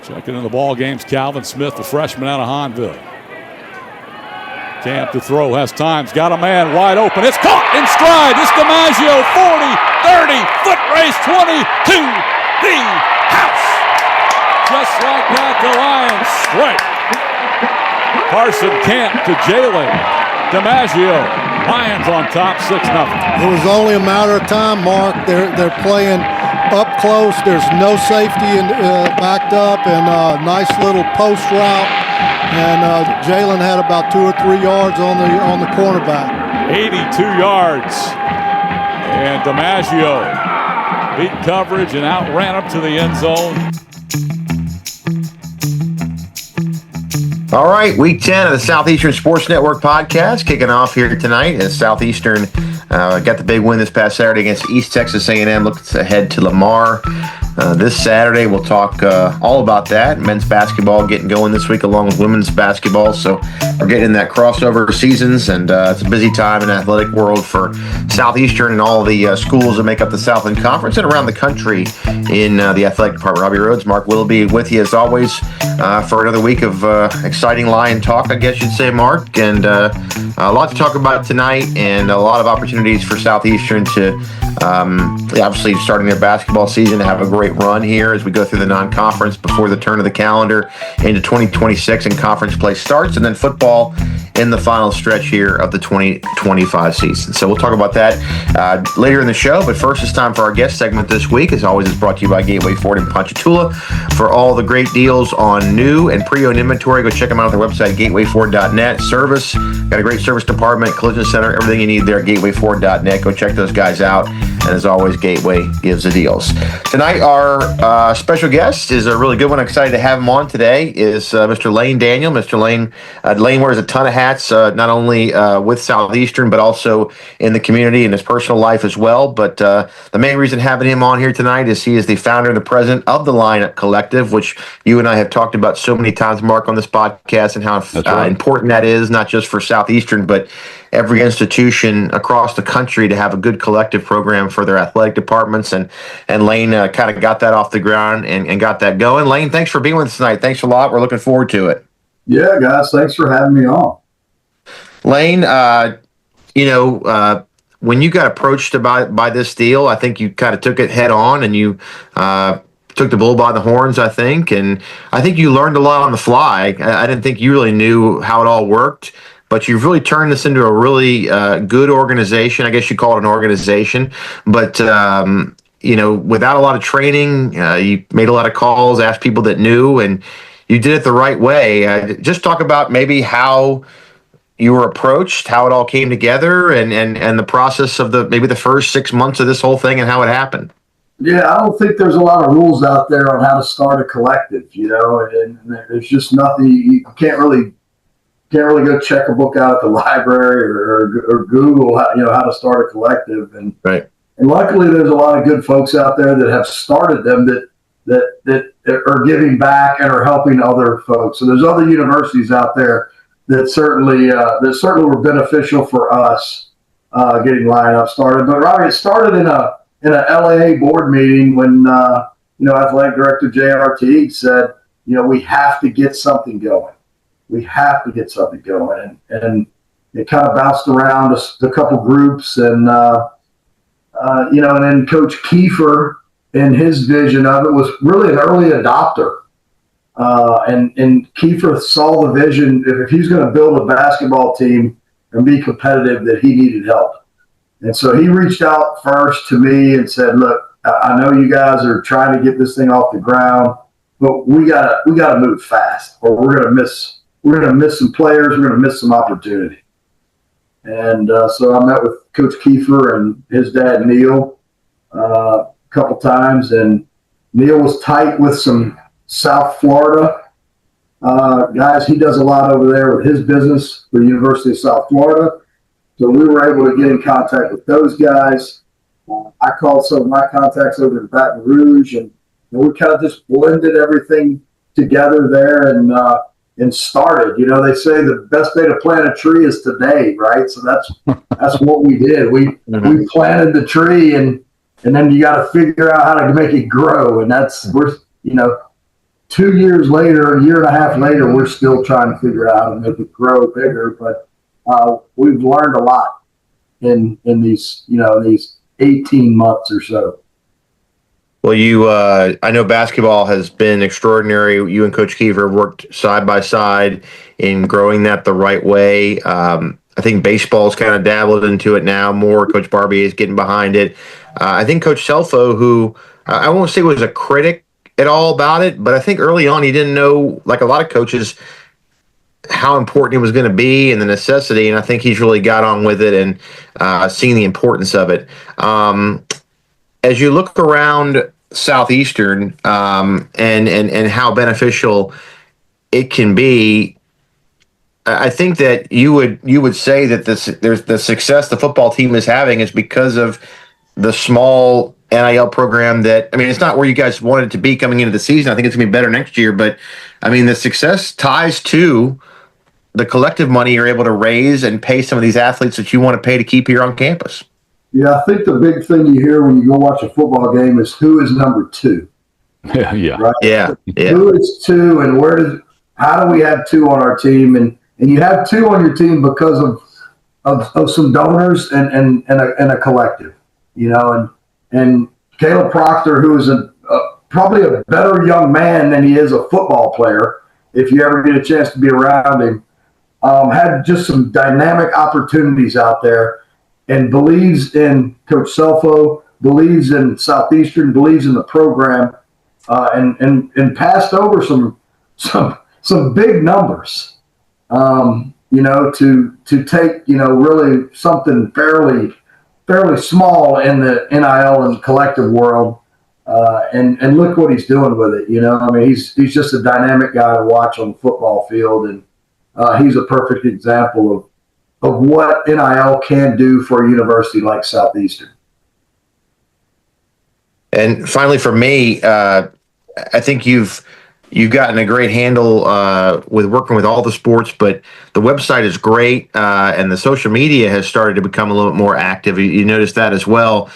Checking in the ball games, Calvin Smith, the freshman out of Hahnville. Camp to throw, has times, got a man wide open. It's caught in stride. It's DiMaggio, 40, 30, foot race, 20, to the house. Just like that, the Lions strike. Carson Camp to Jalen. DiMaggio, Lions on top, 6-0. It was only a matter of time, Mark. They're playing up close. There's no safety backed up, and a nice little post route. And Jalen had about 2 or 3 yards on the cornerback. 82 yards. And DiMaggio beat coverage and outran him to the end zone. All right, week 10 of the Southeastern Sports Network podcast kicking off here tonight as Southeastern got the big win this past Saturday against East Texas A&M. Looks ahead to Lamar this Saturday. We'll talk all about that. Men's basketball getting going this week along with women's basketball. So we're getting in that crossover seasons, and it's a busy time in the athletic world for Southeastern and all the schools that make up the Southland Conference and around the country in the athletic department. Robbie Rhodes, Mark Willoughby with you as always for another week of exciting Lion talk, I guess you'd say, Mark. And a lot to talk about tonight and a lot of opportunities for Southeastern to obviously starting their basketball season to have a great run here as we go through the non-conference before the turn of the calendar into 2026 and conference play starts, and then football in the final stretch here of the 2025 season. So we'll talk about that later in the show, but first it's time for our guest segment this week. As always, it's brought to you by Gateway Ford in Ponchatoula. For all the great deals on new and pre-owned inventory, go check them out on their website, gatewayford.net. Service, got a great service department, collision center, everything you need there, gatewayford.net. Go check those guys out. And as always, Gateway gives the deals. Tonight, our special guest is a really good one. I'm excited to have him on today. Is Mr. Lane Daniel. Mr. Lane wears a ton of hats, not only with Southeastern, but also in the community and his personal life as well. But the main reason having him on here tonight is he is the founder and the president of the LionUp Collective, which you and I have talked about so many times, Mark, on this podcast, and how important that is, not just for Southeastern, but every institution across the country to have a good collective program for their athletic departments. And Lane kind of got that off the ground and got that going. Lane, thanks for being with us tonight. Thanks a lot. We're looking forward to it. Yeah, guys, thanks for having me on. Lane, when you got approached by this deal, I think you kind of took it head on and you took the bull by the horns, I think. And I think you learned a lot on the fly. I didn't think you really knew how it all worked. But you've really turned this into a really good organization. I guess you call it an organization. But, without a lot of training, you made a lot of calls, asked people that knew, and you did it the right way. Just talk about maybe how you were approached, how it all came together, and the process of maybe the first 6 months of this whole thing and how it happened. Yeah, I don't think there's a lot of rules out there on how to start a collective, and there's just nothing. You can't really go check a book out at the library or Google how to start a collective. And right. And luckily there's a lot of good folks out there that have started them that are giving back and are helping other folks. So there's other universities out there that certainly were beneficial for us getting LionUp started. But Robbie, it started in a LAA board meeting when athletic director J.R. Teague said, we have to get something going. We have to get something going, and it kind of bounced around a couple groups, and and then Coach Kiefer and his vision of it was really an early adopter, and Kiefer saw the vision if he was going to build a basketball team and be competitive that he needed help, and so he reached out first to me and said, "Look, I know you guys are trying to get this thing off the ground, but we gotta move fast, or we're gonna miss." We're going to miss some players. We're going to miss some opportunity. And so I met with Coach Kiefer and his dad, Neil, a couple times. And Neil was tight with some South Florida guys. He does a lot over there with his business for the University of South Florida. So we were able to get in contact with those guys. I called some of my contacts over in Baton Rouge, and we kind of just blended everything together there and started. They say the best day to plant a tree is today, right? So that's what we did. We planted the tree, and then you got to figure out how to make it grow. And we're 2 years later, a year and a half later, we're still trying to figure out how to make it grow bigger. But we've learned a lot in these 18 months or so. Well, I know basketball has been extraordinary. You and Coach Kiefer worked side by side in growing that the right way. I think baseball's kind of dabbled into it now more. Coach Barbier is getting behind it. I think Coach Selfo, who I won't say was a critic at all about it, but I think early on he didn't know, like a lot of coaches, how important it was going to be and the necessity. And I think he's really got on with it and seen the importance of it. As you look around Southeastern and how beneficial it can be, I think that you would say that there's the success the football team is having is because of the small NIL program that, I mean, it's not where you guys wanted it to be coming into the season. I think it's going to be better next year. But, I mean, the success ties to the collective money you're able to raise and pay some of these athletes that you want to pay to keep here on campus. Yeah, I think the big thing you hear when you go watch a football game is who is number 2. Yeah. Right? Yeah. Who is 2 and how do we have 2 on our team? And you have 2 on your team because of some donors and a collective, and Caleb Proctor, who is probably a better young man than he is a football player, if you ever get a chance to be around him, had just some dynamic opportunities out there and believes in Coach Selfo, believes in Southeastern, believes in the program, and passed over some big numbers, to take, really something fairly small in the NIL and collective world, and look what he's doing with it. I mean, he's just a dynamic guy to watch on the football field, and he's a perfect example of what NIL can do for a university like Southeastern. And finally, for me, I think you've gotten a great handle with working with all the sports, but the website is great, and the social media has started to become a little bit more active. You noticed that as well.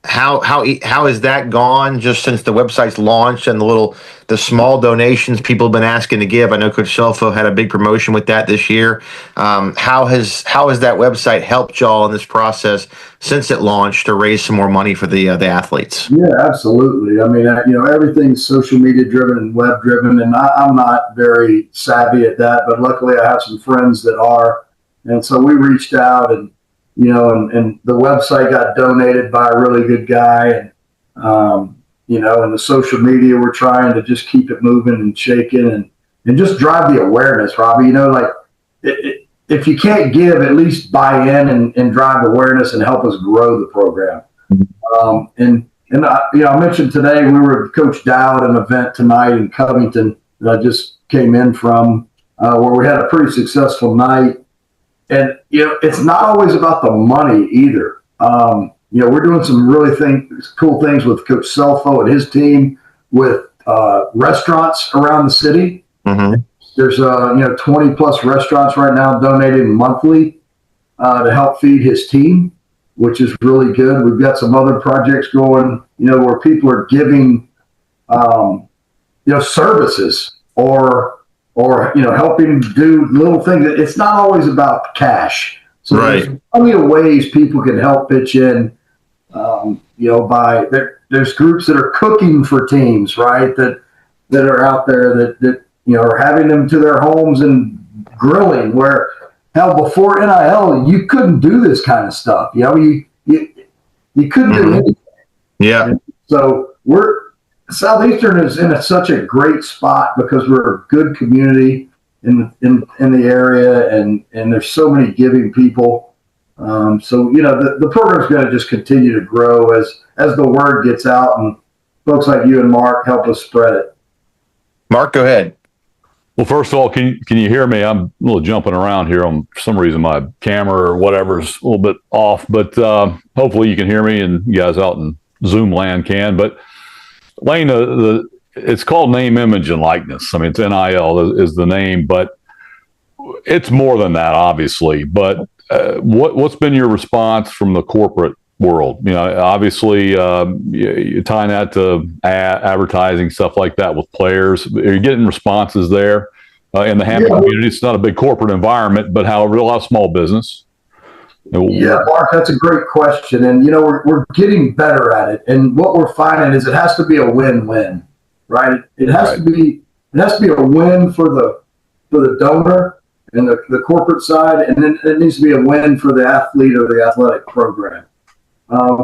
How has that gone just since the website's launched and the small donations people have been asking to give? I know Coach Selfo had a big promotion with that this year. How has that website helped y'all in this process since it launched to raise some more money for the athletes? Yeah, absolutely. I mean, everything's social media driven and web driven, and I'm not very savvy at that, but luckily I have some friends that are, and so we reached out and the website got donated by a really good guy. And, and the social media, we're trying to just keep it moving and shaking and just drive the awareness, Robbie. If you can't give, at least buy in and drive awareness and help us grow the program. I mentioned today we were with Coach Dow at an event tonight in Covington that I just came in from, where we had a pretty successful night. And, it's not always about the money either. We're doing some really cool things with Coach Selfo and his team with restaurants around the city. Mm-hmm. There's 20 plus restaurants right now donating monthly to help feed his team, which is really good. We've got some other projects going, where people are giving, services or helping do little things. It's not always about cash. So right. There's plenty of ways people can help pitch in. There's groups that are cooking for teams, right? That are out there that are having them to their homes and grilling. Where hell, before NIL, you couldn't do this kind of stuff. You couldn't do anything. Yeah. And so Southeastern is in such a great spot because we're a good community in the area, and there's so many giving people. The program's going to just continue to grow as the word gets out, and folks like you and Mark help us spread it. Mark, go ahead. Well, first of all, can you hear me? I'm a little jumping around here. For some reason, my camera or whatever is a little bit off, but hopefully you can hear me, and you guys out in Zoom land can. But Lane, it's called name, image, and likeness. I mean, it's NIL is the name, but it's more than that, obviously. But what's been your response from the corporate world. Obviously, you're tying that to advertising, stuff like that with players. Are you getting responses there in the Hampton community? It's not a big corporate environment, but however, a lot of small business. Yeah, Mark, that's a great question. And, we're getting better at it. And what we're finding is it has to be a win-win, right? It has to be a win for the donor and the corporate side, and then it needs to be a win for the athlete or the athletic program.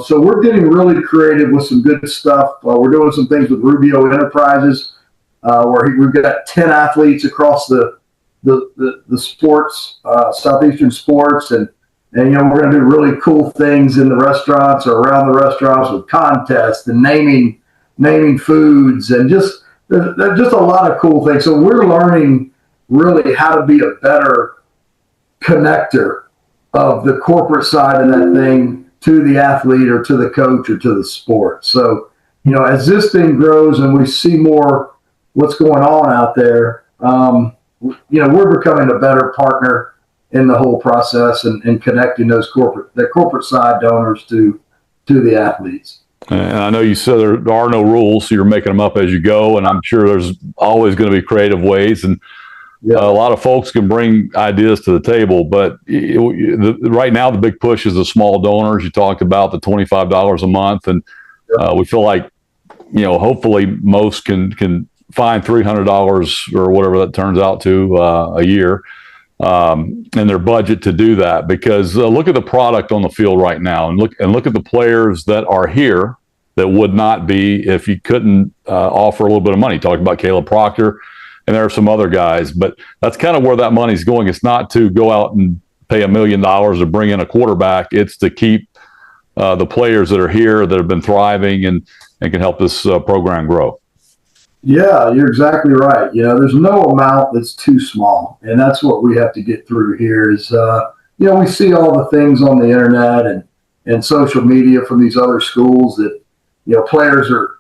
So we're getting really creative with some good stuff. We're doing some things with Rubio Enterprises, where we've got 10 athletes across the sports, Southeastern sports, and we're going to do really cool things in the restaurants or around the restaurants with contests and naming foods, and there's just a lot of cool things. So we're learning really how to be a better connector of the corporate side of that thing to the athlete or to the coach or to the sport. So, as this thing grows and we see more what's going on out there, we're becoming a better partner in the whole process and connecting the corporate side donors to the athletes. And I know you said there are no rules, so you're making them up as you go, and I'm sure there's always going to be creative ways. And a lot of folks can bring ideas to the table, but right now the big push is the small donors. You talked about the $25 a month, and we feel like, hopefully most can find $300 or whatever that turns out to a year in their budget to do that. Because look at the product on the field right now, and look at the players that are here that would not be if you couldn't offer a little bit of money. Talked about Caleb Proctor. And there are some other guys, but that's kind of where that money's going. It's not to go out and pay $1 million to bring in a quarterback. It's to keep the players that are here that have been thriving and can help this program grow. Yeah, you're exactly right. There's no amount that's too small, and that's what we have to get through here is, we see all the things on the internet and social media from these other schools that, players are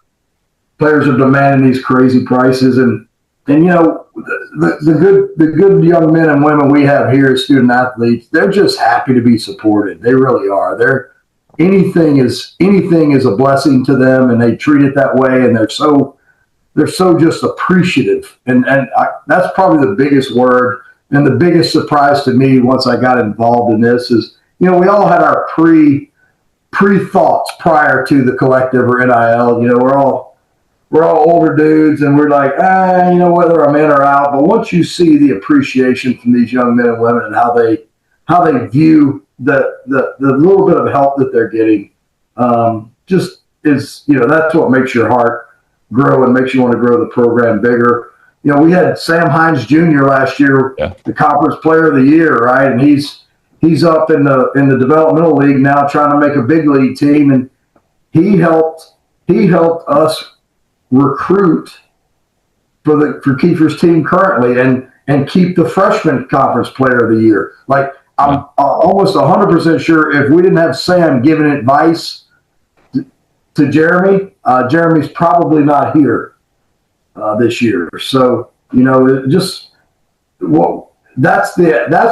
demanding these crazy prices, and the good young men and women we have here as student athletes, they're just happy to be supported. They really are. Anything is a blessing to them, and they treat it that way, and they're so just appreciative. And that's probably the biggest word and the biggest surprise to me once I got involved in this is, we all had our pre-thoughts prior to the collective or NIL. We're all older dudes, and we're like, whether I'm in or out. But once you see the appreciation from these young men and women and how they view the little bit of help that they're getting, just is, that's what makes your heart grow and makes you want to grow the program bigger. We had Sam Hines Jr. last year, the Conference Player of the Year, right? And he's up in the developmental league now, trying to make a big league team, and he helped us recruit for Kiefer's team currently and keep the freshman Conference Player of the Year. Like, I'm almost 100% sure if we didn't have Sam giving advice to Jeremy, Jeremy's probably not here this year. So, that's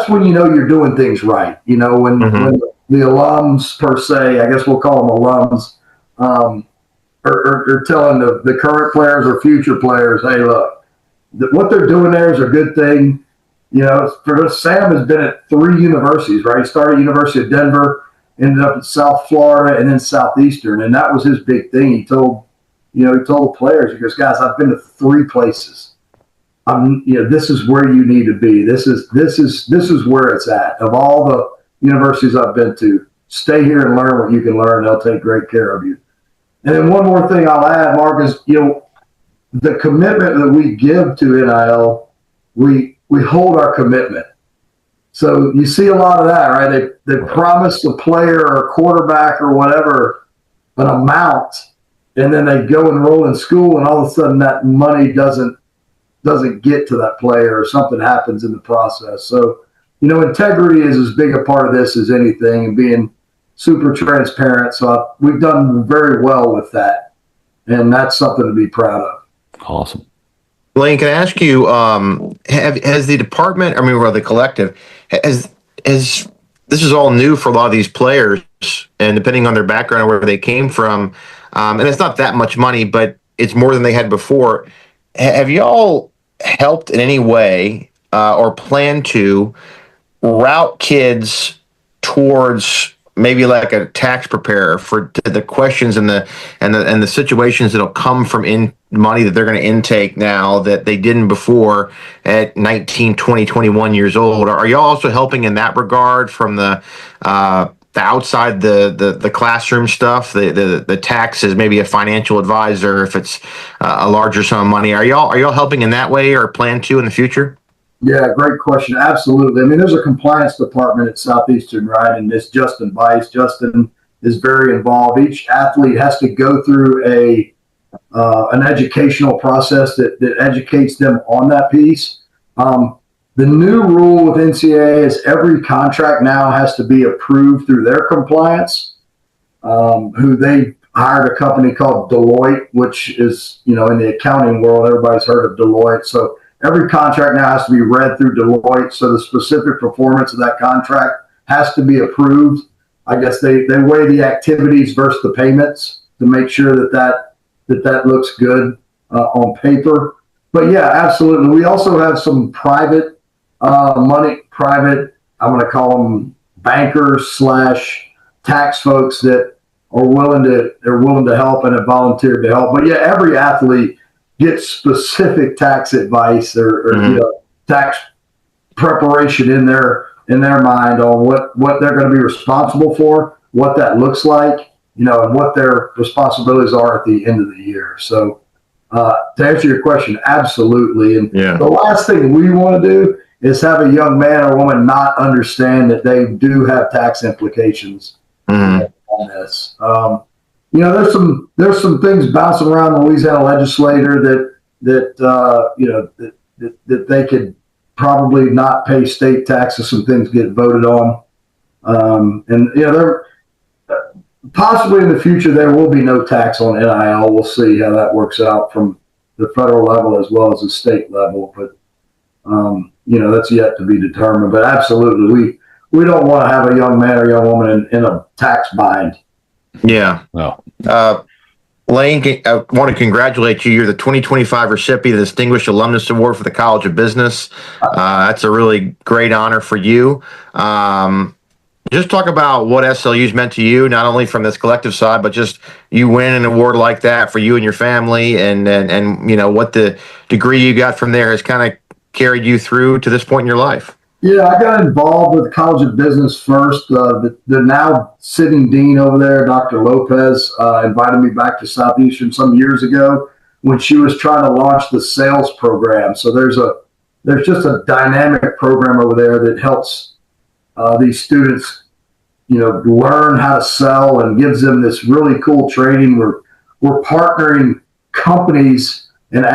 when you're doing things right. When the alums per se, I guess we'll call them alums, or telling the current players or future players, hey, look, what they're doing there is a good thing. Sam has been at 3 universities, right? He started at University of Denver, ended up in South Florida, and then Southeastern, and that was his big thing. He told the players, he goes, guys, I've been to 3 places. This is where you need to be. This is where it's at. Of all the universities I've been to, stay here and learn what you can learn. They'll take great care of you. And then one more thing I'll add, Mark, is, the commitment that we give to NIL, we hold our commitment. So you see a lot of that, right? They promise a player or a quarterback or whatever an amount, and then they go enroll in school, and all of a sudden that money doesn't get to that player, or something happens in the process. So, integrity is as big a part of this as anything, and being super transparent. So we've done very well with that, and that's something to be proud of. Awesome. Lane, can I ask you, has the department, or the collective, has this is all new for a lot of these players, and depending on their background or where they came from, and it's not that much money, but it's more than they had before. Have y'all helped in any way or plan to route kids towards maybe like a tax preparer for the questions and the situations that'll come from money that they're going to intake now that they didn't before at 19, 20, 21 years old? Are y'all also helping in that regard from the outside the classroom stuff, the taxes, maybe a financial advisor if it's a larger sum of money? Are y'all helping in that way or plan to in the future? Yeah, great question. Absolutely. I mean, there's a compliance department at Southeastern, right? And this Justin Bice. Justin is very involved. Each athlete has to go through an educational process that educates them on that piece. The new rule with NCAA is every contract now has to be approved through their compliance, who they hired a company called Deloitte, which is, in the accounting world, everybody's heard of Deloitte. So every contract now has to be read through Deloitte. So the specific performance of that contract has to be approved. I guess they weigh the activities versus the payments to make sure that looks good on paper. But yeah, absolutely. We also have some private I'm going to call them bankers / tax folks that are willing to help and have volunteered to help. But yeah, every athlete gets specific tax advice or tax preparation in their mind on what they're going to be responsible for, what that looks like, and what their responsibilities are at the end of the year. So to answer your question, absolutely. And the last thing we want to do is have a young man or woman not understand that they do have tax implications on this. There's some things bouncing around the Louisiana legislator that they could probably not pay state taxes. Some things get voted on, there possibly in the future there will be no tax on NIL. We'll see how that works out from the federal level as well as the state level, but that's yet to be determined. But absolutely, we don't want to have a young man or young woman in a tax bind. Yeah. No. Lane, I want to congratulate you. You're the 2025 recipient of the Distinguished Alumnus Award for the College of Business. That's a really great honor for you. Just talk about what SLU's meant to you, not only from this collective side, but just you win an award like that for you and your family, and what the degree you got from there has kind of carried you through to this point in your life. Yeah, I got involved with the College of Business first. The now sitting dean over there, Dr. Lopez, invited me back to Southeastern some years ago when she was trying to launch the sales program. So there's just a dynamic program over there that helps these students, learn how to sell and gives them this really cool training. We're partnering companies and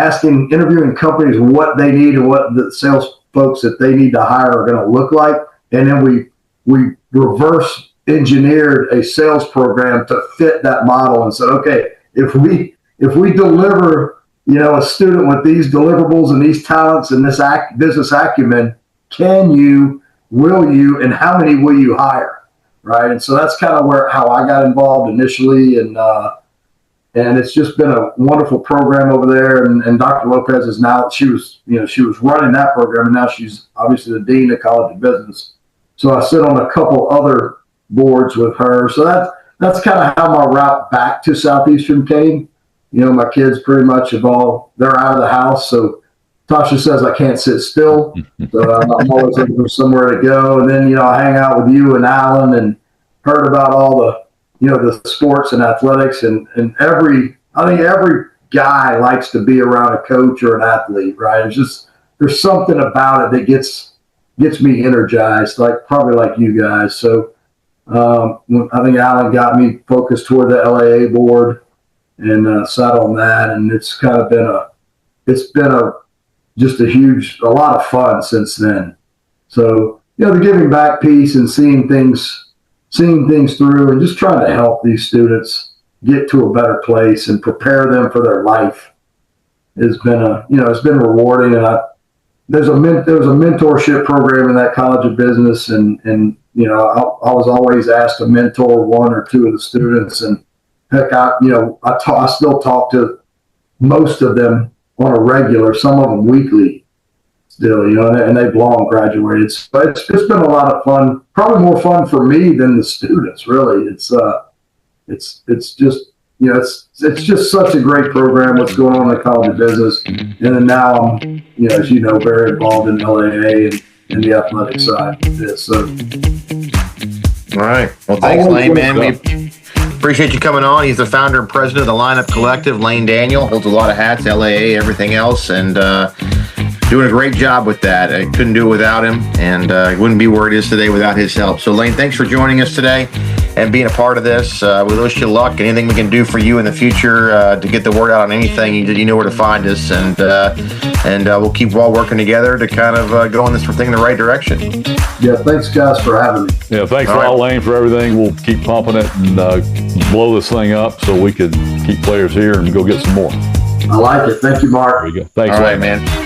interviewing companies what they need and what the sales folks that they need to hire are going to look like. And then we reverse engineered a sales program to fit that model and said, okay, if we deliver, a student with these deliverables and these talents and this business acumen, will you, and how many will you hire? Right. And so that's kind of how I got involved initially. And it's just been a wonderful program over there. And Dr. Lopez is now, she was running that program, and now she's obviously the dean of College of Business. So I sit on a couple other boards with her. So that's kind of how my route back to Southeastern came. My kids pretty much they're out of the house. So Tasha says I can't sit still. So I'm always looking for somewhere to go. And then, I hang out with you and Alan and heard about all the sports and athletics, and I think every guy likes to be around a coach or an athlete, right? There's something about it that gets me energized, probably like you guys. So I think Alan got me focused toward the LAA board and sat on that, and it's kind of been a lot of fun since then. So the giving back piece and seeing things through and just trying to help these students get to a better place and prepare them for their life has been it's been rewarding. And there's a mentorship program in that College of Business, and you know, I was always asked to mentor one or two of the students, and heck, I still talk to most of them on a regular, some of them weekly still, you know, and they've long graduated. So it's been a lot of fun, probably more fun for me than the students, really. It's just, you know, it's just such a great program, what's going on in the College of Business. And then now I'm, you know, as you know, very involved in LAA and in the athletic side of this. So, all right. Well, thanks, Lane, man. We appreciate you coming on. He's the founder and president of the LionUp Collective. Lane Daniel holds a lot of hats, LAA, everything else, and doing a great job with that. I couldn't do it without him, and it wouldn't be where it is today without his help. So, Lane, thanks for joining us today and being a part of this. We wish you luck. Anything we can do for you in the future to get the word out on anything, you know where to find us, and we'll keep all working together to kind of go in this thing in the right direction. Yeah, thanks, guys, for having me. Yeah, thanks a lot, Lane, for everything. We'll keep pumping it and blow this thing up so we can keep players here and go get some more. I like it. Thank you, Mark. There you go. Thanks, all Lane. right, man.